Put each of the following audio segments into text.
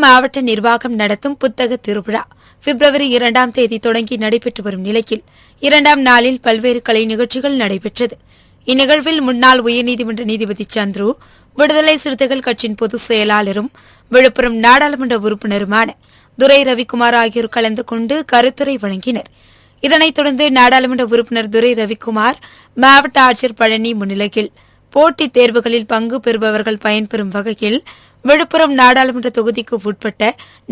மாவட்ட நிர்வாகம் நடத்தும் புத்தக திருவிழா பிப்ரவரி 2ஆம் தேதி தொடங்கி நடைபெற்று வரும் நிலையில் 2ஆம் நாளில் பல்வேறு கலை நிகழ்ச்சிகள் நடைபெற்றது. இந்நிகழ்வில் முன்னாள் உயர்நீதிமன்ற நீதிபதி சந்துரு, விடுதலை சிறுத்தைகள் கட்சியின் பொதுச் செயலாளரும் விழுப்புரம் நாடாளுமன்ற உறுப்பினருமான துரை ரவிக்குமார் ஆகியோர் கலந்து கொண்டு கருத்துரை வழங்கினர். இதனைத் தொடர்ந்து நாடாளுமன்ற உறுப்பினர் துரை ரவிக்குமார், மாவட்ட ஆட்சியர் பழனி முன்னிலையில் போட்டித் தேர்வுகளில் பங்கு பெறுபவர்கள் பயன்பெறும் வகையில் விழுப்புரம் நாடாளுமன்ற தொகுதிக்கு உட்பட்ட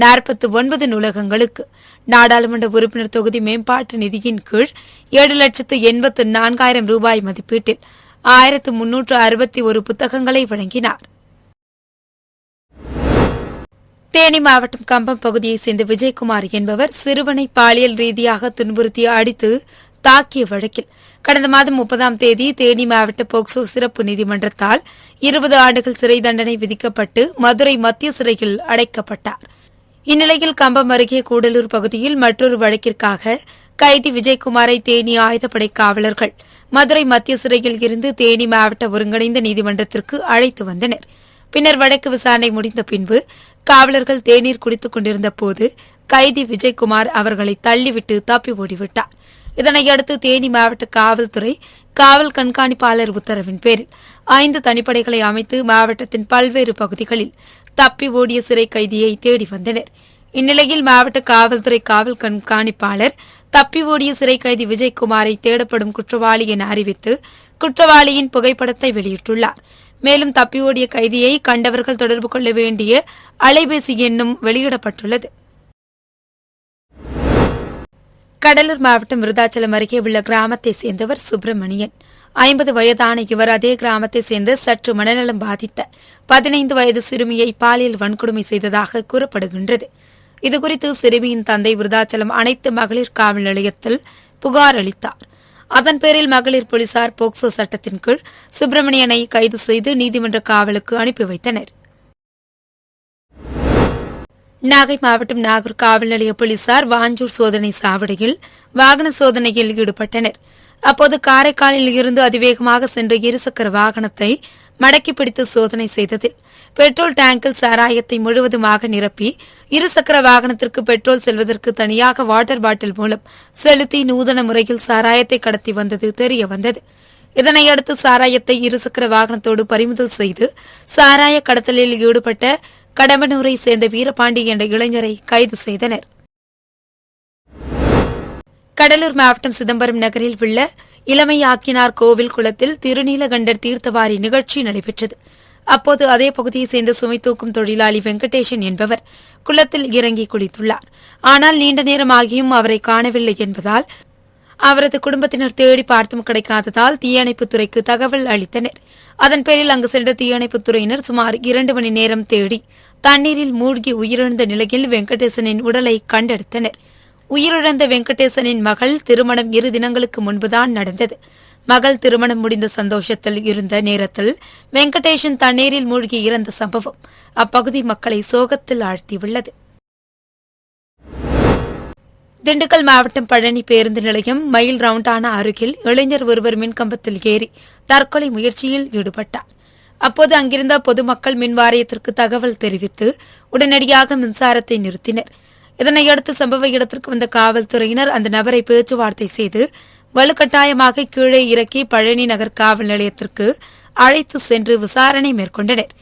49 நூலகங்களுக்கு நாடாளுமன்ற உறுப்பினர் தொகுதி மேம்பாட்டு நிதியின் கீழ் 7,84,000 ரூபாய் மதிப்பீட்டில் 1,361 புத்தகங்களை வழங்கினார். தேனி மாவட்டம் கம்பம் பகுதியைச் சேர்ந்த விஜயகுமார் என்பவர் சிறுவனை பாலியல் ரீதியாக துன்புறுத்தி அடித்து தாக்கிய வழக்கில் கடந்த மாதம் 30ஆம் தேதி தேனி மாவட்ட போக்சோ சிறப்பு நீதிமன்றத்தால் 20 ஆண்டுகள் சிறை தண்டனை விதிக்கப்பட்டு மதுரை மத்திய சிறையில் அடைக்கப்பட்டார். இந்நிலையில் கம்பம் அருகே கூடலூர் பகுதியில் மற்றொரு வழக்கிற்காக கைதி விஜயகுமாரை தேனி ஆயுதப்படை காவலர்கள் மதுரை மத்திய சிறையில் இருந்து தேனி மாவட்ட ஒருங்கிணைந்த நீதிமன்றத்திற்கு அழைத்து வந்தனர். பின்னர் வழக்கு விசாரணை முடிந்த பின்பு காவலர்கள் தேநீர் குடித்துக் கொண்டிருந்த போது கைதி விஜயகுமார் அவர்களை தள்ளிவிட்டு தப்பி ஓடிவிட்டார். இதனையடுத்து தேனி மாவட்ட காவல்துறை காவல் கண்காணிப்பாளர் உத்தரவின் பேரில் 5 தனிப்படைகளை அமைத்து மாவட்டத்தின் பல்வேறு பகுதிகளில் தப்பி ஓடிய சிறை கைதியை தேடி வந்தனர். இந்நிலையில் மாவட்ட காவல்துறை காவல் கண்காணிப்பாளர் தப்பி ஓடிய சிறை கைதி விஜயகுமாரை தேடப்படும் குற்றவாளி என அறிவித்து குற்றவாளியின் புகைப்படத்தை வெளியிட்டுள்ளார். மேலும் தப்பி ஓடிய கைதியை கண்டவர்கள் தொடர்பு கொள்ள வேண்டிய அலைபேசி எண்ணும் வெளியிடப்பட்டுள்ளது. கடலூர் மாவட்டம் விருதாச்சலம் அருகே உள்ள கிராமத்தைச் சேர்ந்தவர் சுப்பிரமணியன். 50 வயதான இவர் அதே கிராமத்தைச் சேர்ந்த சற்று மனநலம் பாதித்த 15 வயது சிறுமியை பாலியல் வன்கொடுமை செய்ததாக கூறப்படுகின்றது. இதுகுறித்து சிறுமியின் தந்தை விருதாச்சலம் அனைத்து மகளிர் காவல் நிலையத்தில் புகார் அளித்தார். அதன் பேரில் மகளிர் போலீசார் போக்சோ சட்டத்தின் கீழ் சுப்பிரமணியனை கைது செய்து நீதிமன்ற காவலுக்கு அனுப்பி வைத்தனர். நாகை மாவட்டம் நாகூர் காவல் நிலைய போலீசார் வாஞ்சூர் சோதனை சாவடியில் வாகன சோதனையில் ஈடுபட்டனர். அப்போது காரைக்காலில் இருந்து அதிவேகமாக சென்ற இருசக்கர வாகனத்தை மடக்கி பிடித்து சோதனை செய்ததில் பெட்ரோல் டேங்கில் சாராயத்தை முழுவதுமாக நிரப்பி இருசக்கர வாகனத்திற்கு பெட்ரோல் செல்வதற்கு தனியாக வாட்டர் பாட்டில் மூலம் செலுத்தி நூதன முறையில் சாராயத்தை கடத்தி வந்தது தெரியவந்தது. இதனையடுத்து சாராயத்தை இருசக்கர வாகனத்தோடு பறிமுதல் செய்து சாராய கடத்தலில் ஈடுபட்ட கடம்பனூரை சேர்ந்த வீரபாண்டி என்ற இளைஞரை கைது செய்தனர். கடலூர் மாவட்டம் சிதம்பரம் நகரில் உள்ள இளமையாக்கினார் கோவில் குளத்தில் திருநீலகண்டர் தீர்த்தவாரி நிகழ்ச்சி நடைபெற்றது. அப்போது அதே பகுதியைச் சேர்ந்த சுமை தூக்கும் தொழிலாளி வெங்கடேசன் என்பவர் குளத்தில் இறங்கி குளித்துள்ளார். ஆனால் நீண்ட நேரமாகியும் அவரை காணவில்லை என்பதால் அவரது குடும்பத்தினர் தேடி பார்த்தும் கிடைக்காததால் தீயணைப்புத்துறைக்கு தகவல் அளித்தனர். அதன் பேரில் அங்கு சென்ற தீயணைப்புத்துறையினர் சுமார் 2 மணி நேரம் தேடி தண்ணீரில் மூழ்கி உயிரிழந்த நிலையில் வெங்கடேசனின் உடலை கண்டெடுத்தனர். உயிரிழந்த வெங்கடேசனின் மகள் திருமணம் 2 தினங்களுக்கு முன்புதான் நடந்தது. மகள் திருமணம் முடிந்த சந்தோஷத்தில் இருந்த நேரத்தில் வெங்கடேசன் தண்ணீரில் மூழ்கி இறந்த சம்பவம் அப்பகுதி மக்களை சோகத்தில் ஆழ்த்தியுள்ளது. திண்டுக்கல் மாவட்டம் பழனி பேருந்து நிலையம் மயில் ரவுண்டானா அருகில் இளைஞர் ஒருவர் மின்கம்பத்தில் ஏறி தற்கொலை முயற்சியில் ஈடுபட்டார். அப்போது அங்கிருந்த பொதுமக்கள் மின்வாரியத்திற்கு தகவல் தெரிவித்து உடனடியாக மின்சாரத்தை நிறுத்தினர். இதனையடுத்து சம்பவ இடத்திற்கு வந்த காவல்துறையினர் அந்த நபரை பேச்சுவார்த்தை செய்து வலுக்கட்டாயமாக கீழே இறக்கி பழனி நகர் காவல் நிலையத்திற்கு அழைத்து சென்று விசாரணை மேற்கொண்டனர்.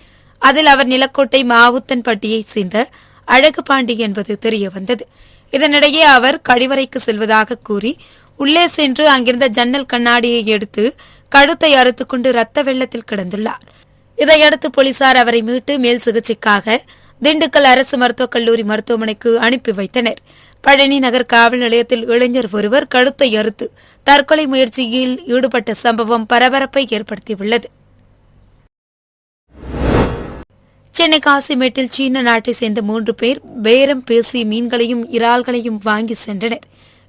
அதில் அவர் நிலக்கோட்டை மாவுத்தன்பட்டியைச் சேர்ந்த அழகுபாண்டி என்பது தெரியவந்தது. இதனிடையே அவர் கழிவறைக்கு செல்வதாக கூறி உள்ளே சென்று அங்கிருந்த ஜன்னல் கண்ணாடியை எடுத்து கழுத்தை அறுத்துக்கொண்டு ரத்த வெள்ளத்தில் கிடந்துள்ளார். இதையடுத்து போலீசார் அவரை மீட்டு மேல் சிகிச்சைக்காக திண்டுக்கல் அரசு மருத்துவக் கல்லூரி மருத்துவமனைக்கு அனுப்பி வைத்தனர். பழனி நகர் காவல் நிலையத்தில் இளைஞர் ஒருவர் கழுத்தை அறுத்து தற்கொலை முயற்சியில் ஈடுபட்ட சம்பவம் பரபரப்பை ஏற்படுத்தியுள்ளது. சென்னை காசிமேட்டில் சீன நாட்டை சேர்ந்த 3 பேர் பேரம் பேசி மீன்களையும் இறால்களையும் வாங்கி சென்றனர்.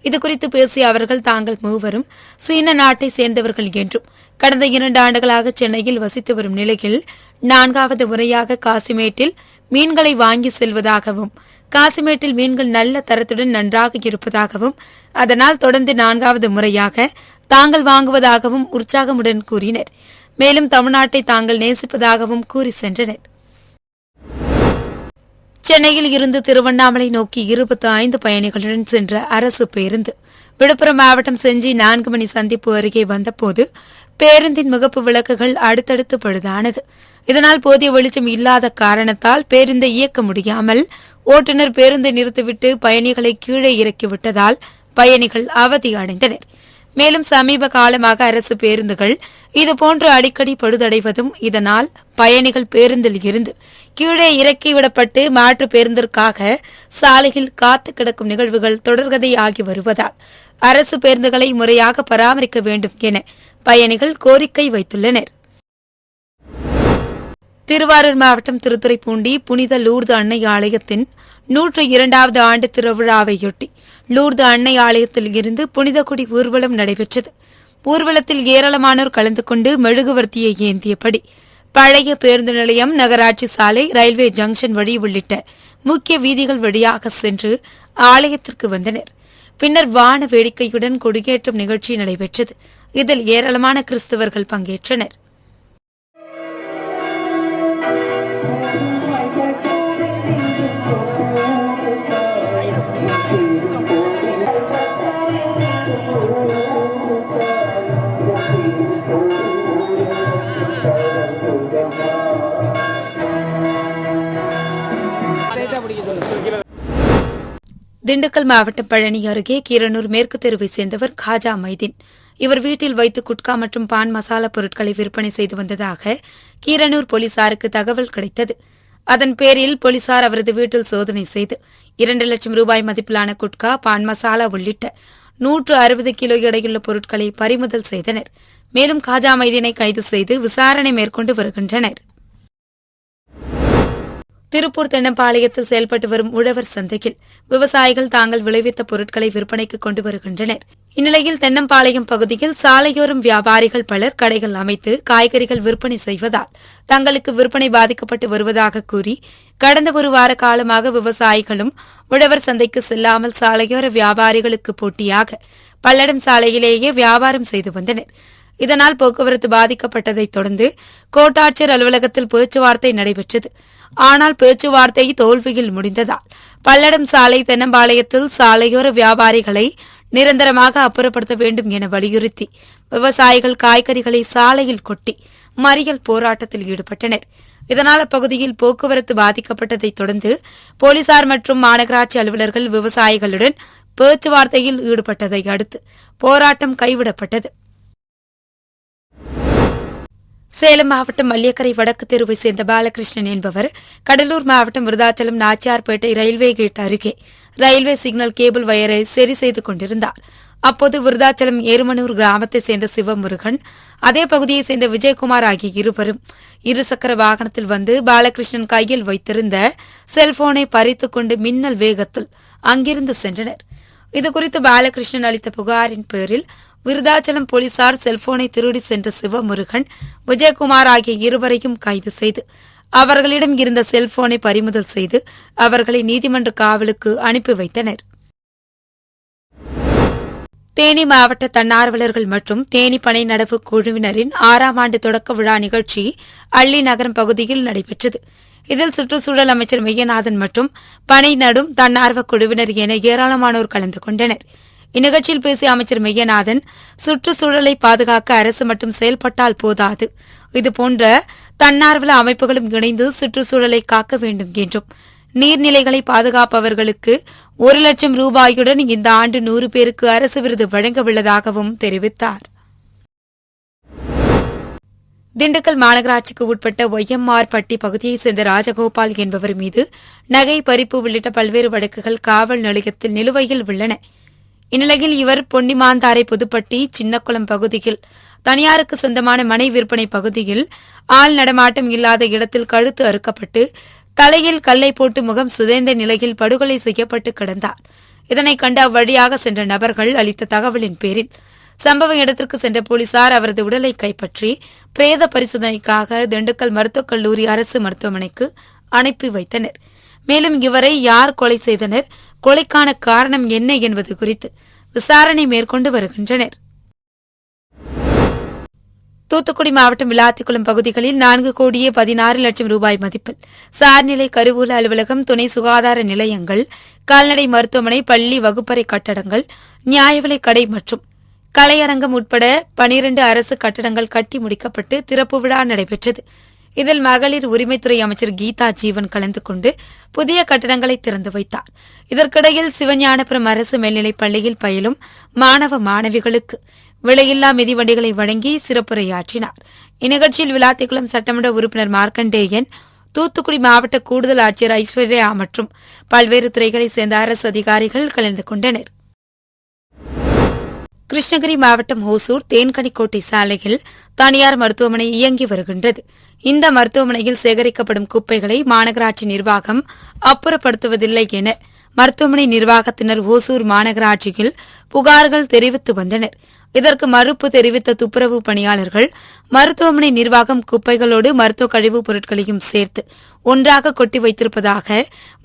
இதுகுறித்து பேசிய அவர்கள் தாங்கள் மூவரும் சீன நாட்டை சேர்ந்தவர்கள் என்றும் கடந்த 2 ஆண்டுகளாக சென்னையில் வசித்து வரும் நிலையில் 4வது முறையாக காசிமேட்டில் மீன்களை வாங்கி செல்வதாகவும் காசிமேட்டில் மீன்கள் நல்ல தரத்துடன் நன்றாக இருப்பதாகவும் அதனால் தொடர்ந்து 4வது முறையாக தாங்கள் வாங்குவதாகவும் உற்சாகமுடன் கூறினர். மேலும் தமிழ்நாட்டை தாங்கள் நேசிப்பதாகவும் கூறி சென்றனர். சென்னையில் இருந்து திருவண்ணாமலை நோக்கி 25 பயணிகளுடன் சென்ற அரசு பேருந்து விழுப்புரம் மாவட்டம் செஞ்சி 4 மணி சந்திப்பு அருகே வந்தபோது பேருந்தின் முகப்பு விளக்குகள் அடுத்தடுத்து பழுதானது. இதனால் போதிய வெளிச்சம் இல்லாத காரணத்தால் பேருந்தை இயக்க முடியாமல் ஓட்டுநர் பேருந்தை நிறுத்திவிட்டு பயணிகளை கீழே இறக்கிவிட்டதால் பயணிகள் அவதி அடைந்தனர். மேலும் சமீப காலமாக அரசு பேருந்துகள் இதுபோன்று அடிக்கடி பழுதடைவதும் இதனால் பயணிகள் பேருந்தில் இருந்து கீழே இறக்கிவிடப்பட்டு மாற்று பேருந்திற்காக சாலையில் காத்து கிடக்கும் நிகழ்வுகள் தொடர்கதையாகி வருவதால் அரசு பேருந்துகளை முறையாக பராமரிக்க வேண்டும் என பயணிகள் கோரிக்கை வைத்துள்ளனர். திருவாரூர் மாவட்டம் திருத்துறைப்பூண்டி புனித லூர்து அன்னை ஆலயத்தின் 102வது ஆண்டு திருவிழாவையொட்டி லூர்து அன்னை ஆலயத்தில் இருந்து புனித கொடி ஊர்வலம் நடைபெற்றது. ஊர்வலத்தில் ஏராளமானோர் கலந்து கொண்டு மெழுகுவர்த்தியை ஏந்தியபடி பழைய பேருந்து நிலையம், நகராட்சி சாலை, ரயில்வே ஜங்ஷன் வழி உள்ளிட்ட முக்கிய வீதிகள் வழியாக சென்று ஆலயத்திற்கு வந்தனர். பின்னர் வான வேடிக்கையுடன் கொடியேற்றும் நிகழ்ச்சி நடைபெற்றது. இதில் ஏராளமான கிறிஸ்தவர்கள் பங்கேற்றனர். திண்டுக்கல் மாவட்டம் பழனி அருகே கீரனூர் மேற்கு தெருவை சேர்ந்தவர் காஜா மைதீன். இவர் வீட்டில் வைத்து குட்கா மற்றும் பான் மசாலா பொருட்களை விற்பனை செய்து வந்ததாக கீரனூர் போலீசாருக்கு தகவல் கிடைத்தது. அதன் பேரில் போலீசார் அவரது வீட்டில் சோதனை செய்து 2 லட்சம் ரூபாய் மதிப்பிலான குட்கா, பான் மசாலா உள்ளிட்ட 160 கிலோ எடையுள்ள பொருட்களை பறிமுதல் செய்தனர். மேலும் காஜா மைதீனை கைது செய்து விசாரணை மேற்கொண்டு வருகின்றனர். திருப்பூர் தென்னம்பாளையத்தில் செயல்பட்டு வரும் உழவர் சந்தையில் விவசாயிகள் தாங்கள் விளைவித்த பொருட்களை விற்பனைக்கு கொண்டு வருகின்றனர். இந்நிலையில் தென்னம்பாளையம் பகுதியில் சாலையோரம் வியாபாரிகள் பலர் கடைகள் அமைத்து காய்கறிகள் விற்பனை செய்வதால் தங்களுக்கு விற்பனை பாதிக்கப்பட்டு வருவதாக கூறி கடந்த ஒரு வார காலமாக விவசாயிகளும் உழவர் சந்தைக்கு செல்லாமல் சாலையோர வியாபாரிகளுக்கு போட்டியாக பல்லடம் சாலையிலேயே வியாபாரம் செய்து வந்தனர். இதனால் போக்குவரத்து பாதிக்கப்பட்டதைத் தொடர்ந்து கோட்டாட்சியர் அலுவலகத்தில் பேச்சுவார்த்தை நடைபெற்றது. ஆனால் பேச்சுவார்த்தை தோல்வியில் முடிந்ததால் பல்லடம் சாலை, தென்னம்பாளையத்தில் சாலையோர வியாபாரிகளை நிரந்தரமாக அப்புறப்படுத்த வேண்டும் என வலியுறுத்தி விவசாயிகள் காய்கறிகளை சாலையில் கொட்டி மறியல் போராட்டத்தில் ஈடுபட்டனர். இதனால் அப்பகுதியில் போக்குவரத்து பாதிக்கப்பட்டதைத் தொடர்ந்து போலீசார் மற்றும் மாநகராட்சி அலுவலர்கள் விவசாயிகளுடன் பேச்சுவார்த்தையில் ஈடுபட்டதை அடுத்து போராட்டம் கைவிடப்பட்டது. சேலம் மாவட்டம் மல்லியக்கரை வடக்கு தெருவை சேர்ந்த பாலகிருஷ்ணன் என்பவர் கடலூர் மாவட்டம் விருதாச்சலம் நாச்சியார்பேட்டை ரயில்வே கேட் அருகே ரயில்வே சிக்னல் கேபிள் வயரை சரி செய்து கொண்டிருந்தார். அப்போது விருதாச்சலம் ஏருமனூர் கிராமத்தைச் சேர்ந்த சிவமுருகன், அதே பகுதியைச் சேர்ந்த விஜயகுமார் ஆகிய இருவரும் இருசக்கர வாகனத்தில் வந்து பாலகிருஷ்ணன் கையில் வைத்திருந்த செல்போனை பறித்துக் கொண்டு மின்னல் வேகத்தில் அங்கிருந்து சென்றனர். இதுகுறித்து பாலகிருஷ்ணன் அளித்த புகாரின் பேரில் விருதாச்சலம் போலீசார் செல்போனை திருடி சென்ற சிவமுருகன், விஜயகுமார் ஆகிய இருவரையும் கைது செய்து அவர்களிடம் இருந்த செல்போனை பறிமுதல் செய்து அவர்களை நீதிமன்ற காவலுக்கு அனுப்பி வைத்தனர். தேனி மாவட்ட தன்னார்வலர்கள் மற்றும் தேனி பனை நடப்பு குழுவினரின் 6ஆம் ஆண்டு தொடக்க விழா நிகழ்ச்சி அள்ளி நகரம் பகுதியில் நடைபெற்றது. இதில் சுற்றுச்சூழல் அமைச்சர் மெய்யநாதன் மற்றும் பனை நடும் தன்னார்வ குழுவினர் என ஏராளமானோர் கலந்து கொண்டனர். இந்நிகழ்ச்சியில் பேசிய அமைச்சர் மெய்யநாதன், சுற்றுச்சூழலை பாதுகாக்க அரசு மட்டும் செயல்பட்டால் போதாது, இதுபோன்ற தன்னார்வல அமைப்புகளும் இணைந்து சுற்றுச்சூழலை காக்க வேண்டும் என்றும் நீர்நிலைகளை பாதுகாப்பவர்களுக்கு 1 லட்சம் ரூபாயுடன் இந்த ஆண்டு 100 பேருக்கு அரசு விருது வழங்கவுள்ளதாகவும் தெரிவித்தார். திண்டுக்கல் மாநகராட்சிக்கு உட்பட்ட ஒய்எம்ஆர் பட்டி பகுதியைச் சேர்ந்த ராஜகோபால் என்பவர் மீது நகை பறிப்பு உள்ளிட்ட பல்வேறு வழக்குகள் காவல் நிலையத்தில் நிலுவையில் உள்ளன. இந்நிலையில் இவர் பொன்னிமாந்தாரை புதுப்பட்டி சின்னக்குளம் பகுதியில் தனியாருக்கு சொந்தமான மனை விற்பனை பகுதியில் ஆள் நடமாட்டம் இல்லாத இடத்தில் கழுத்து அறுக்கப்பட்டு தலையில் கல்லை போட்டு முகம் சிதைந்த நிலையில் படுகொலை செய்யப்பட்டு கிடந்தார். இதனை கண்டு அவ்வழியாக சென்ற நபர்கள் அளித்த தகவலின் பேரில் சம்பவ இடத்திற்கு சென்ற போலீசார் அவரது உடலை கைப்பற்றி பிரேத பரிசோதனைக்காக திண்டுக்கல் மருத்துவக் கல்லூரி அரசு மருத்துவமனைக்கு அனுப்பி வைத்தனர். மேலும் இவரை யார் கொலை செய்தனர், கொலைக்கான காரணம் என்ன என்பது குறித்து விசாரணை மேற்கொண்டு வருகின்றனர். தூத்துக்குடி மாவட்டம் விளாத்திக்குளம் பகுதிகளில் 4,16,00,000 ரூபாய் மதிப்பில் சார்நிலை கருவூல அலுவலகம், துணை சுகாதார நிலையங்கள், கால்நடை மருத்துவமனை, பள்ளி, வகுப்பறை கட்டடங்கள், நியாயவிலைக் கடை மற்றும் கலையரங்கம் உட்பட 12 அரசு கட்டடங்கள் கட்டி முடிக்கப்பட்டு திறப்பு விழா நடைபெற்றது. இதில் மகளிர் உரிமைத்துறை அமைச்சர் கீதா ஜீவன் கலந்து கொண்டு புதிய கட்டடங்களை திறந்து வைத்தார். இதற்கிடையில் சிவஞானபுரம் அரசு மேல்நிலைப் பள்ளியில் பயிலும் மாணவ மாணவிகளுக்கு விலையில்லா மிதிவண்டிகளை வழங்கி சிறப்புரையாற்றினார். இந்நிகழ்ச்சியில் விளாத்திக்குளம் சட்டமன்ற உறுப்பினர் மார்க்கண்டேயன், தூத்துக்குடி மாவட்ட கூடுதல் ஆட்சியர் ஐஸ்வர்யா மற்றும் பல்வேறு துறைகளைச் சேர்ந்த அரசு அதிகாரிகள் கலந்து கொண்டனர். கிருஷ்ணகிரி மாவட்டம் ஓசூர் தேன்கனிக்கோட்டை சாலையில் தனியார் மருத்துவமனை இயங்கி வருகின்றது. இந்த மருத்துவமனையில் சேகரிக்கப்படும் குப்பைகளை மாநகராட்சி நிர்வாகம் அப்புறப்படுத்துவதில்லை என மருத்துவமனை நிர்வாகத்தினர் ஓசூர் மாநகராட்சியில் புகார்கள் தெரிவித்து வந்தனர். இதற்கு மறுப்பு தெரிவித்த துப்புரவு பணியாளர்கள் மருத்துவமனை நிர்வாகம் குப்பைகளோடு மருத்துவ கழிவுப் பொருட்களையும் சேர்த்து ஒன்றாக கொட்டி வைத்திருப்பதாக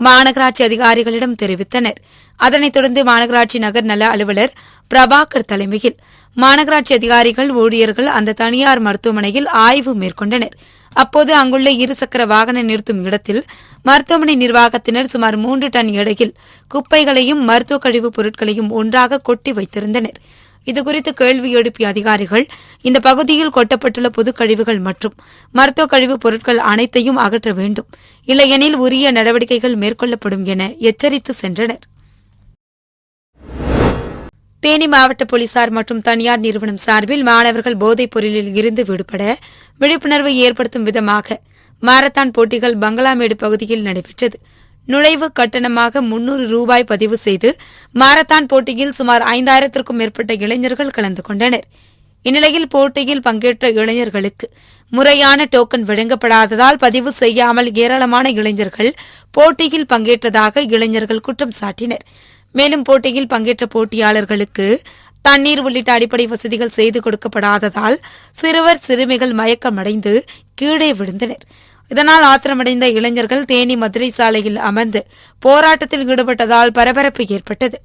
மாநகராட்சி அதிகாரிகளிடம் தெரிவித்தனர். அதனைத் தொடர்ந்து மாநகராட்சி நகர் நல அலுவலர் பிரபாகர் தலைமையில் மாநகராட்சி அதிகாரிகள், ஊழியர்கள் அந்த தனியார் மருத்துவமனையில் ஆய்வு மேற்கொண்டனர். அப்போது அங்குள்ள இருசக்கர வாகன நிறுத்தும் இடத்தில் மருத்துவமனை நிர்வாகத்தினர் சுமார் 3 டன் எடையில் குப்பைகளையும் மருத்துவ கழிவுப் பொருட்களையும் ஒன்றாக கொட்டி வைத்திருந்தனர். இதுகுறித்து கேள்வி எழுப்பிய அதிகாரிகள் இந்த பகுதியில் கொட்டப்பட்டுள்ள பொதுக் கழிவுகள் மற்றும் மருத்துவ கழிவுப் பொருட்கள் அனைத்தையும் அகற்ற வேண்டும், இல்லையெனில் உரிய நடவடிக்கைகள் மேற்கொள்ளப்படும் என எச்சரித்து சென்றனர். தேனி மாவட்ட போலீசார் மற்றும் தனியார் நிறுவனம் சார்பில் மாணவர்கள் போதைப் பொருளில் இருந்து விடுபட விழிப்புணர்வை ஏற்படுத்தும் விதமாக மாரத்தான் போட்டிகள் பங்களாமேடு பகுதியில் நடைபெற்றது. நுழைவு கட்டணமாக 300 ரூபாய் பதிவு செய்து மாரத்தான் போட்டியில் சுமார் 5000க்கும் மேற்பட்ட இளைஞர்கள் கலந்து கொண்டனர். இந்நிலையில் போட்டியில் பங்கேற்ற இளைஞர்களுக்கு முறையான டோக்கன் வழங்கப்படாததால் பதிவு செய்யாமல் ஏராளமான இளைஞர்கள் போட்டியில் பங்கேற்றதாக இளைஞர்கள் குற்றம் சாட்டினர். மேலும் போட்டியில் பங்கேற்ற போட்டியாளர்களுக்கு தண்ணீர் உள்ளிட்ட அடிப்படை வசதிகள் செய்து கொடுக்கப்படாததால் சிறுவர் சிறுமிகள் மயக்கமடைந்து கீழே விழுந்தனர். இதனால் ஆத்திரமடைந்த இளைஞர்கள் தேனி மதுரை சாலையில் அமர்ந்து போராட்டத்தில் ஈடுபட்டதால் பரபரப்பு ஏற்பட்டது.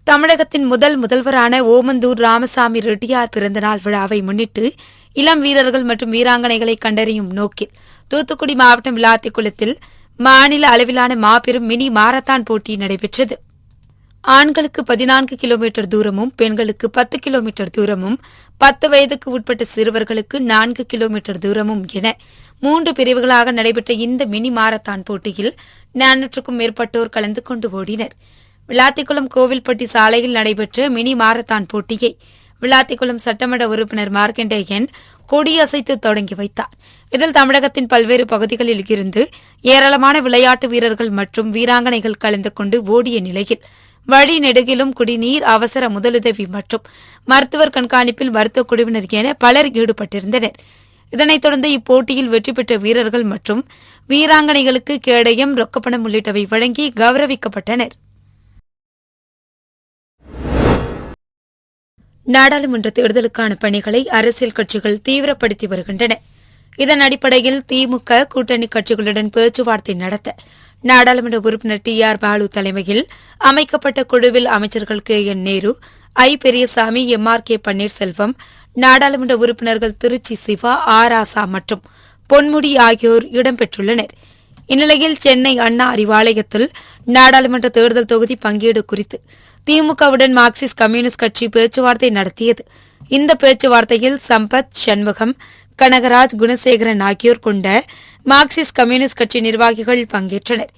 தமிழகத்தின் முதல்வரான ஓமந்தூர் ராமசாமி ரெட்டியார் பிறந்தநாள் விழாவை முன்னிட்டு இளம் வீரர்கள் மற்றும் வீராங்கனைகளை கண்டறியும் நோக்கில் தூத்துக்குடி மாவட்டம் விளாத்திக்குளத்தில் மாநில அளவிலான மாபெரும் மினி மாரத்தான் போட்டி நடைபெற்றது. ஆண்களுக்கு 14 கிலோமீட்டர் தூரமும், பெண்களுக்கு 10 கிலோமீட்டர் தூரமும், 10 வயதுக்கு உட்பட்ட சிறுவர்களுக்கு 4 கிலோமீட்டர் தூரமும் என 3 பிரிவுகளாக நடைபெற்ற இந்த மினி மாரத்தான் போட்டியில் 400க்கும் மேற்பட்டோர் கலந்து கொண்டு ஓடினர். விளாத்திக்குளம் கோவில்பட்டி சாலையில் நடைபெற்ற மினி மாரத்தான் போட்டியை விளாத்திக்குளம் சட்டமன்ற உறுப்பினர் மார்க்கண்டேயன் கொடியசைத்து தொடங்கி வைத்தார். இதில் தமிழகத்தின் பல்வேறு பகுதிகளில் இருந்து ஏராளமான விளையாட்டு வீரர்கள் மற்றும் வீராங்கனைகள் கலந்து கொண்டு ஓடிய நிலையில் வழி நெடுகிலும் குடிநீர், அவசர முதலுதவி மற்றும் மருத்துவர் கண்காணிப்பில் மருத்துவ குழுவினர் என பலர் ஈடுபட்டிருந்தனர். இதனைத் தொடர்ந்து இப்போட்டியில் வெற்றி பெற்ற வீரர்கள் மற்றும் வீராங்கனைகளுக்கு கேடயம், ரொக்கப்பணம் உள்ளிட்டவை வழங்கி கௌரவிக்கப்பட்டனர். நாடாளுமன்ற தேர்தலுக்கான பணிகளை அரசியல் கட்சிகள் தீவிரப்படுத்தி வருகின்றன. இதன் அடிப்படையில் திமுக கூட்டணி கட்சிகளுடன் பேச்சுவார்த்தை நடத்த நாடாளுமன்ற உறுப்பினர் TR பாலு தலைமையில் அமைக்கப்பட்ட குழுவில் அமைச்சர்கள் KN Nehru, I Periyasamy, MRK Panneerselvam, நாடாளுமன்ற உறுப்பினர்கள் திருச்சி சிவா, ராசா மற்றும் பொன்முடி ஆகியோர் இடம்பெற்றுள்ளனர். இந்நிலையில் சென்னை அண்ணா அறிவாலயத்தில் நாடாளுமன்ற தேர்தல் தொகுதி பங்கீடு குறித்து திமுகவுடன் மார்க்சிஸ்ட் கம்யூனிஸ்ட் கட்சி பேச்சுவார்த்தை நடத்தியது. இந்த பேச்சுவார்த்தையில் சம்பத், சண்முகம், கனகராஜ், குணசேகரன் ஆகியோர் கொண்ட மார்க்சிஸ்ட் கம்யூனிஸ்ட் கட்சி நிர்வாகிகள் பங்கேற்றனர்.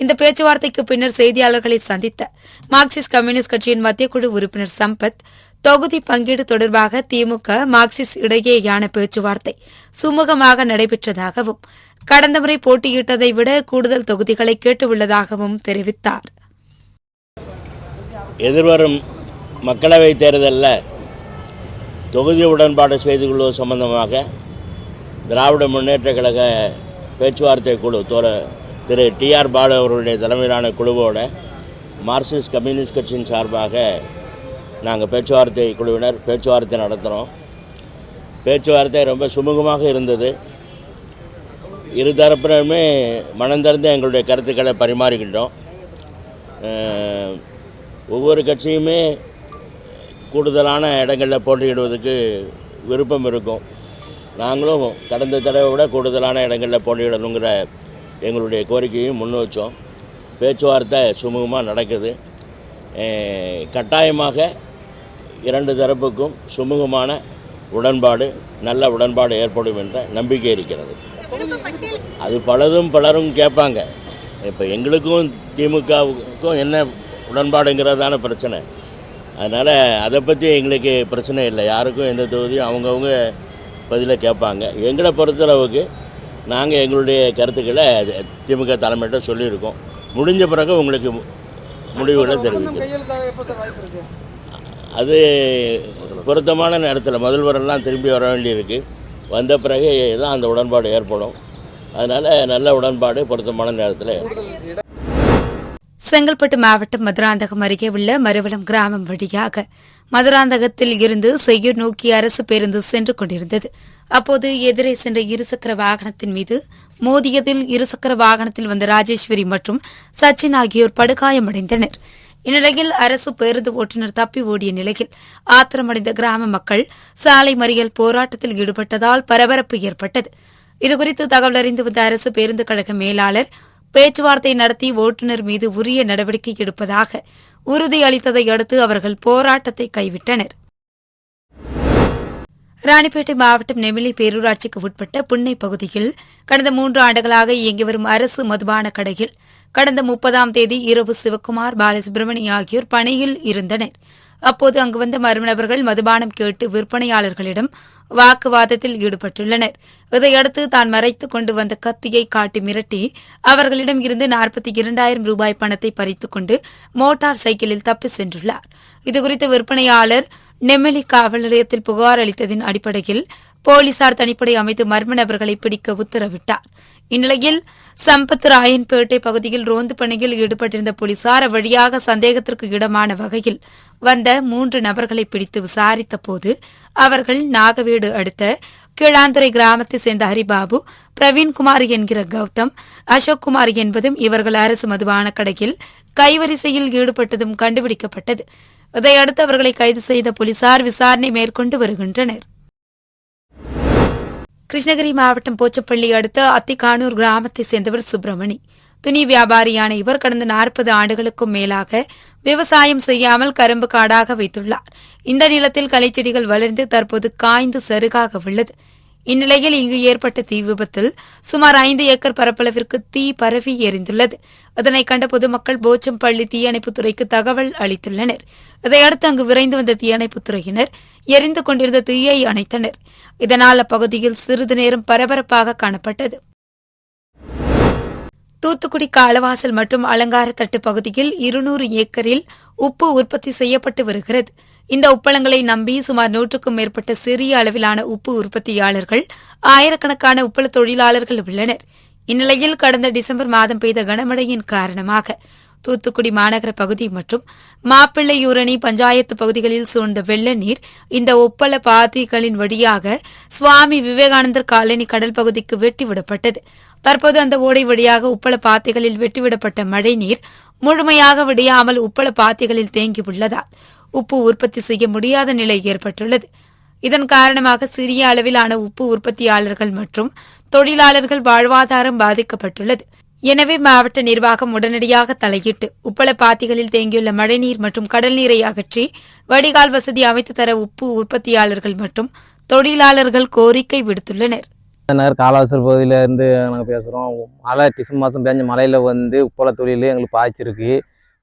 இந்த பேச்சுவார்த்தைக்கு பின்னர் செய்தியாளர்களை சந்தித்த மார்க்சிஸ்ட் கம்யூனிஸ்ட் கட்சியின் மத்திய குழு உறுப்பினர் சம்பத், தொகுதி பங்கீடு தொடர்பாக திமுக மார்க்சிஸ்ட் இடையேயான பேச்சுவார்த்தை சுமூகமாக நடைபெற்றதாகவும் கடந்த முறை போட்டியிட்டதை விட கூடுதல் தொகுதிகளை கேட்டுள்ளதாகவும் தெரிவித்தார். எதிர்வரும் மக்களவைத் தேர்தலில் தொகுதி உடன்பாடு செய்து கொள்வது சம்பந்தமாக திராவிட முன்னேற்ற கழக பேச்சுவார்த்தை குழு திரு TR பாலு அவர்களுடைய தலைமையிலான குழுவோட மார்க்சிஸ்ட் கம்யூனிஸ்ட் கட்சியின் சார்பாக நாங்கள் பேச்சுவார்த்தை குழுவினர் பேச்சுவார்த்தை நடத்துகிறோம். பேச்சுவார்த்தை ரொம்ப சுமூகமாக இருந்தது. இருதரப்பினருமே மனந்திறந்து எங்களுடைய கருத்துக்களை பரிமாறிக்கிட்டோம். ஒவ்வொரு கட்சியுமே கூடுதலான இடங்களில் போட்டியிடுவதற்கு விருப்பம் இருக்கும். நாங்களும் கடந்த தடவை விட கூடுதலான இடங்களில் போட்டியிடணுங்கிற எங்களுடைய கோரிக்கையும் முன் வச்சோம். பேச்சுவார்த்தை சுமூகமாக நடக்குது. கட்டாயமாக 2 தரப்புக்கும் சுமூகமான உடன்பாடு, நல்ல உடன்பாடு ஏற்படும் என்ற நம்பிக்கை இருக்கிறது. அது பலரும் கேட்பாங்க. இப்போ எங்களுக்கும் திமுகவுக்கும் என்ன உடன்பாடுங்கிறதான பிரச்சனை. அதனால் அதை பற்றி எங்களுக்கு பிரச்சனை இல்லை. யாருக்கும் எந்த தொகுதியும் அவங்கவுங்க பதிலை கேட்பாங்க. எங்களை பொறுத்தளவுக்கு நாங்கள் எங்களுடைய கருத்துக்களை திமுக தலைமையிட்ட சொல்லியிருக்கோம். முடிஞ்ச பிறகு உங்களுக்கு முடிவுகளை தெரிவிக்கிறோம். அது பொருத்தமான நேரத்தில் முதல்வரெல்லாம் திரும்பி வர வேண்டியிருக்கு. வந்த பிறகு தான் அந்த உடன்பாடு ஏற்படும். அதனால் நல்ல உடன்பாடு பொருத்தமான நேரத்தில். செங்கல்பட்டு மாவட்டம் மதுராந்தகம் அருகே உள்ள மருவலம் கிராமம் வழியாக மதுராந்தகத்தில் இருந்து செய்யூர் நோக்கி அரசு பேருந்து சென்று கொண்டிருந்தது. அப்போது எதிரே சென்ற இருசக்கர வாகனத்தின் மீது மோதியதில் இருசக்கர வாகனத்தில் வந்த ராஜேஸ்வரி மற்றும் சச்சின் ஆகியோர் படுகாயமடைந்தனர். இந்நிலையில் அரசு பேருந்து ஓட்டுநர் தப்பி ஓடிய நிலையில் ஆத்திரமடைந்த கிராம மக்கள் சாலை மறியல் போராட்டத்தில் ஈடுபட்டதால் பரபரப்பு ஏற்பட்டது. இதுகுறித்து தகவல் அறிந்து வந்த அரசு பேருந்து கழக மேலாளர் பேச்சுவார்த்தை நடத்தி ஓட்டுநர் மீது உரிய நடவடிக்கை எடுப்பதாக உறுதியளித்ததை அடுத்து அவர்கள் போராட்டத்தை கைவிட்டனர். ராணிப்பேட்டை மாவட்டம் நெமிலி பேரூராட்சிக்கு உட்பட்ட புன்னை பகுதியில் கடந்த 3 ஆண்டுகளாக இயங்கி வரும் அரசு மதுபான கடையில் கடந்த 30ஆம் தேதி இரவு சிவக்குமார், பாலசுப்ரமணி ஆகியோர் பணியில் இருந்தனர். அப்போது அங்கு வந்த மர்ம நபர்கள் மதுபானம் கேட்டு விற்பனையாளர்களிடம் வாக்குவாதத்தில் ஈடுபட்டுள்ளனர். இதையடுத்து தான் மறைத்துக் கொண்டு வந்த கத்தியை காட்டி மிரட்டி அவர்களிடம் இருந்து 42,000 ரூபாய் பணத்தை பறித்துக் கொண்டு மோட்டார் சைக்கிளில் தப்பி சென்றுள்ளார். இதுகுறித்து விற்பனையாளர் நெம்மலி காவல் நிலையத்தில் புகார் அளித்ததின் அடிப்படையில் போலீசார் தனிப்படை அமைத்து மர்ம நபர்களை பிடிக்க உத்தரவிட்டார். இந்நிலையில் சம்பத் ராயன்பேட்டை பகுதியில் ரோந்து பணியில் ஈடுபட்டிருந்த போலீசார் அவ்வழியாக சந்தேகத்திற்கு இடமான வகையில் வந்த 3 நபர்களை பிடித்து விசாரித்த போது அவர்கள் நாகவேடு அடுத்த கீழாந்துறை கிராமத்தை சேர்ந்த ஹரிபாபு, பிரவீன்குமார் என்கிற கௌதம், அசோக்குமார் என்பதும் இவர்கள் அரசு மதுபான கடையில் கைவரிசையில் ஈடுபட்டதும் கண்டுபிடிக்கப்பட்டது. இதையடுத்து அவர்களை கைது செய்த போலீசார் விசாரணை மேற்கொண்டு வருகின்றனர். கிருஷ்ணகிரி மாவட்டம் போச்சப்பள்ளி அடுத்த அத்திக்கானூர் கிராமத்தைச் சேர்ந்தவர் சுப்பிரமணி. துணி வியாபாரியான இவர் கடந்த 40 ஆண்டுகளுக்கும் மேலாக விவசாயம் செய்யாமல் கரும்பு காடாக வைத்துள்ளார். இந்த நிலத்தில் களைச்செடிகள் வளர்ந்து தற்போது காய்ந்து சருகாக உள்ளது. இந்நிலையில் இங்கு ஏற்பட்ட தீ விபத்தில் சுமார் 5 ஏக்கர் பரப்பளவிற்கு தீ பரவி எரிந்துள்ளது. இதனை கண்ட பொதுமக்கள் போச்சம்பள்ளி தீயணைப்புத்துறைக்கு தகவல் அளித்துள்ளனர். இதையடுத்து அங்கு விரைந்து வந்த தீயணைப்புத்துறையினர் எரிந்து கொண்டிருந்த தீயை அணைத்தனர். இதனால் அப்பகுதியில் சிறிது நேரம் பரபரப்பாக காணப்பட்டது. தூத்துக்குடி காலவாசல் மற்றும் அலங்காரத்தட்டு பகுதியில் 200 ஏக்கரில் உப்பு உற்பத்தி செய்யப்பட்டு வருகிறது. இந்த உப்பளங்களை நம்பி சுமார் 100க்கும் மேற்பட்ட சிறிய அளவிலான உப்பு உற்பத்தியாளர்கள், ஆயிரக்கணக்கான உப்பள தொழிலாளர்கள் உள்ளனர். இந்நிலையில் கடந்த டிசம்பர் மாதம் பெய்த கனமழையின் காரணமாக தூத்துக்குடி மாநகர பகுதி மற்றும் மாப்பிள்ளையூரணி பஞ்சாயத்து பகுதிகளில் சூழ்ந்த வெள்ள நீர் இந்த உப்பள பாத்திகளின் வழியாக சுவாமி விவேகானந்தர் காலனி கடல் பகுதிக்கு வெட்டிவிடப்பட்டது. தற்போது அந்த ஓடை வழியாக உப்பள பாத்திகளில் வெட்டிவிடப்பட்ட மழை நீர் முழுமையாக விடையாமல் உப்பள பாத்திகளில் தேங்கியுள்ளதால் உப்பு உற்பத்தி செய்ய முடியாத நிலை ஏற்பட்டுள்ளது. இதன் காரணமாக சிறிய அளவிலான உப்பு உற்பத்தியாளர்கள் மற்றும் தொழிலாளர்கள் வாழ்வாதாரம் பாதிக்கப்பட்டுள்ளது. எனவே மாவட்ட நிர்வாகம் உடனடியாக தலையிட்டு உப்பள பாத்திகளில் தேங்கியுள்ள மழைநீர் மற்றும் கடல் நீரை அகற்றி வடிகால் வசதி அமைத்து தர உப்பு உற்பத்தியாளர்கள் மற்றும் தொழிலாளர்கள் கோரிக்கை விடுத்துள்ளனர். காலாவசல் பகுதியிலேருந்து நாங்கள் பேசுகிறோம். மழை டிசம்பர் மாதம் பெஞ்ச மழையில் உப்பள தொழில் எங்களுக்கு பாய்ச்சிருக்கு.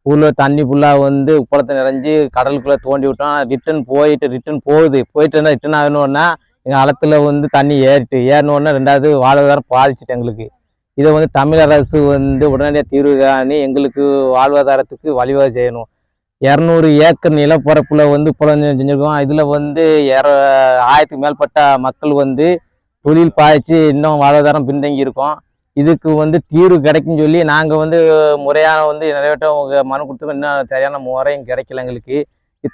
ஊரில் தண்ணி ஃபுல்லாக உப்பளத்தை நிறைஞ்சி கடலுக்குள்ளே தோண்டி விட்டோம். ரிட்டன் போகுது. போயிட்டு இருந்தால் ரிட்டன் ஆகணுன்னா எங்கள் அளத்தில் தண்ணி ஏறினோடனே 2வது வாழ்வாதாரம் பாதிச்சுட்டு எங்களுக்கு. இதை தமிழ் அரசு உடனடியாக தீர்வு காணி எங்களுக்கு வாழ்வாதாரத்துக்கு வழிவகை செய்யணும். 200 ஏக்கர் நிலப்பரப்பில் புலம் செஞ்சுருக்கோம். இதில் 1000க்கு மேற்பட்ட மக்கள் தொழில் பாய்ச்சி இன்னும் வாழ்வாதாரம் பின்தங்கி இருக்கோம். இதுக்கு தீர்வு கிடைக்குன்னு சொல்லி நாங்கள் முறையான நிறைவேற்ற மனு கொடுத்துருக்கோம். இன்னும் சரியான முறையும் கிடைக்கல எங்களுக்கு.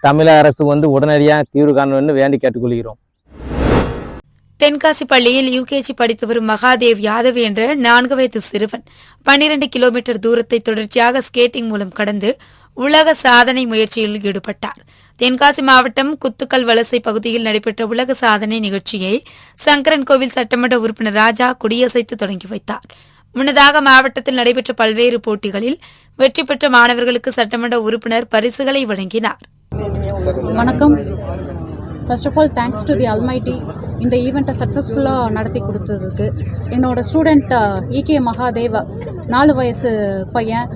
தமிழக அரசு உடனடியாக தீர்வு காணணும்னு வேண்டி கேட்டுக்கொள்கிறோம். தென்காசி பள்ளியில் யுகேஜி படித்து வரும் மகாதேவ் யாதவ் என்ற 4 வயது சிறுவன் 12 கிலோமீட்டர் தூரத்தை தொடர்ச்சியாக ஸ்கேட்டிங் மூலம் கடந்து உலக சாதனை முயற்சியில் ஈடுபட்டார். தென்காசி மாவட்டம் குத்துக்கல் வலசை பகுதியில் நடைபெற்ற உலக சாதனை நிகழ்ச்சியை சங்கரன்கோவில் சட்டமன்ற உறுப்பினர் ராஜா கொடியசைத்து தொடங்கி வைத்தார். முன்னதாக மாவட்டத்தில் நடைபெற்ற பல்வேறு போட்டிகளில் வெற்றி பெற்ற மாணவர்களுக்கு சட்டமன்ற உறுப்பினர் பரிசுகளை வழங்கினார். வணக்கம். First of all thanks to the almighty இந்த ஈவெண்ட்டை சக்ஸஸ்ஃபுல்லாக நடத்தி கொடுத்ததுக்கு. என்னோட ஸ்டூடெண்ட் EK மகாதேவ் 4 வயசு பையன்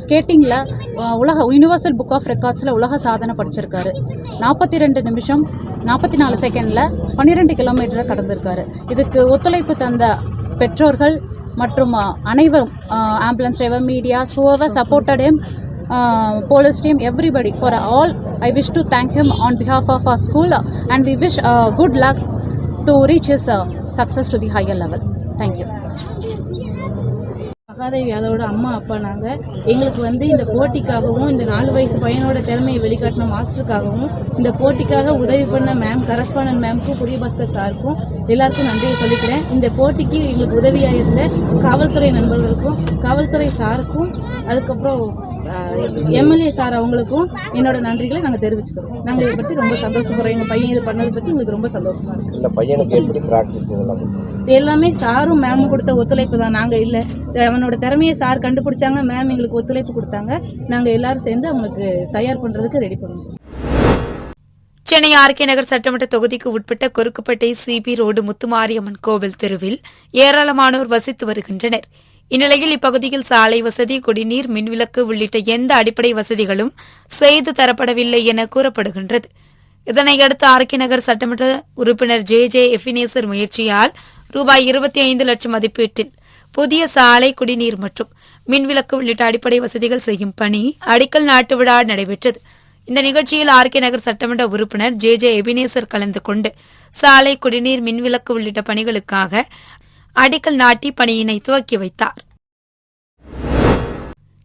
ஸ்கேட்டிங்கில் யூனிவர்சல் புக் ஆஃப் ரெக்கார்ட்ஸில் உலக சாதனை படிச்சிருக்காரு. 42 நிமிஷம் 44 செகண்டில் 12 கிலோமீட்டரை கடந்திருக்காரு. இதுக்கு ஒத்துழைப்பு தந்த பெற்றோர்கள் மற்றும் அனைவரும், ambulance driver, medias, whoever supported him, police team, everybody, for all I wish to thank him on behalf of our school, and we wish good luck to reach his success to the higher level. Thank you. Mahadevi யாதவோட அம்மா அப்பா நாங்கள். எங்களுக்கு இந்த போட்டிக்காகவும் இந்த 4 வயசு பையனோட திறமையை வெளிக்காட்டின மாஸ்டருக்காகவும் இந்த போட்டிக்காக உதவி பண்ண மேம், கரஸ்பாண்டன்ட் மேம்க்கும், புதிய பாஸ்கர் சாருக்கும் எல்லாருக்கும் நன்றியை சொல்லிக்கிறேன். இந்த போட்டிக்கு எங்களுக்கு உதவியாக இருந்த காவல்துறை நண்பர்களுக்கும், காவல்துறை சாருக்கும், அதுக்கப்புறம் MLA சார் அவங்களுக்கும் என்னோட நன்றிகளை நாங்கள் தெரிவிச்சுக்கிறோம். நாங்கள் இதை பற்றி ரொம்ப சந்தோஷப்படுறோம். எங்கள் பையன் இது பண்ணதை பற்றி எங்களுக்கு ரொம்ப சந்தோஷமா இருக்கு. இந்த பையனுக்கு எப்படி ப்ராக்டிஸ் இதெல்லாம் எல்லாமே சாரும் மேமும் கொடுத்த ஒத்துழைப்பு தான். நாங்கள் இல்லை, அவனோட திறமையை சார் கண்டுபிடிச்சாங்க, மேம் எங்களுக்கு ஒத்துழைப்பு கொடுத்தாங்க. நாங்கள் எல்லாரும் சேர்ந்து அவனுக்கு தயார் பண்ணுறதுக்கு ரெடி பண்ணுவோம். சென்னை RK நகர் சட்டமன்ற தொகுதிக்கு உட்பட்ட கொருக்குப்பேட்டை CB ரோடு முத்துமாரியம்மன் கோவில் தெருவில் ஏராளமானோர் வசித்து வருகின்றனர். இந்நிலையில் இப்பகுதியில் சாலை வசதி, குடிநீர், மின்விளக்கு உள்ளிட்ட எந்த அடிப்படை வசதிகளும் செய்து தரப்படவில்லை என கூறப்படுகின்றது. இதனையடுத்து RK நகர் சட்டமன்ற உறுப்பினர் JJ எபினேசர் முயற்சியால் ரூபாய் 25 லட்சம் மதிப்பீட்டில் புதிய சாலை, குடிநீர் மற்றும் மின்விளக்கு உள்ளிட்ட அடிப்படை வசதிகள் செய்யும் பணி அடிக்கல் நாட்டு விழா நடைபெற்றது. இந்த நிகழ்ச்சியில் RK நகர் சட்டமன்ற உறுப்பினர் JJ எபினேசர் கலந்து கொண்டு சாலை, குடிநீர், மின்விளக்கு உள்ளிட்ட பணிகளுக்காக அடிக்கல் நாட்டி பணியினை துவக்கி வைத்தார்.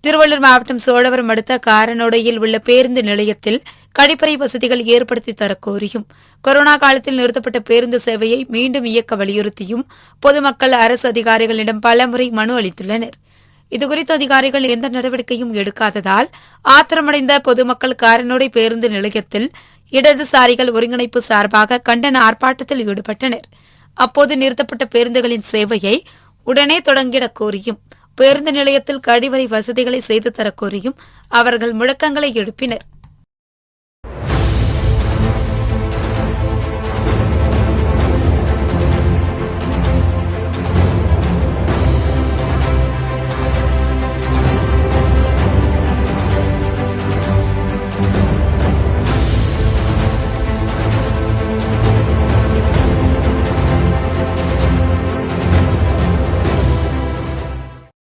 திருவள்ளூர் மாவட்டம் சோழவரம் அடுத்த காரனோடையில் உள்ள பேருந்து நிலையத்தில் கழிப்பறை வசதிகள் ஏற்படுத்தி தரக்கோரியும், கொரோனா காலத்தில் நிறுத்தப்பட்ட பேருந்து சேவையை மீண்டும் இயக்க வலியுறுத்தியும் பொதுமக்கள் அரசு அதிகாரிகளிடம் பலமுறை மனு அளித்துள்ளனர். இதுகுறித்து அதிகாரிகள் எந்த நடவடிக்கையும் எடுக்காததால் ஆத்திரமடைந்த பொதுமக்கள் காரனோடை பேருந்து நிலையத்தில் இடதுசாரிகள் ஒருங்கிணைப்பு சார்பாக கண்டன ஆர்ப்பாட்டத்தில் ஈடுபட்டனர். அப்போது நிறுத்தப்பட்ட பேருந்துகளின் சேவையை உடனே தொடங்கிடக் கோரியும், பேருந்து நிலையத்தில் கழிவறை வசதிகளை செய்து தரக்கோரியும் அவர்கள் முழக்கங்களை எழுப்பினர்.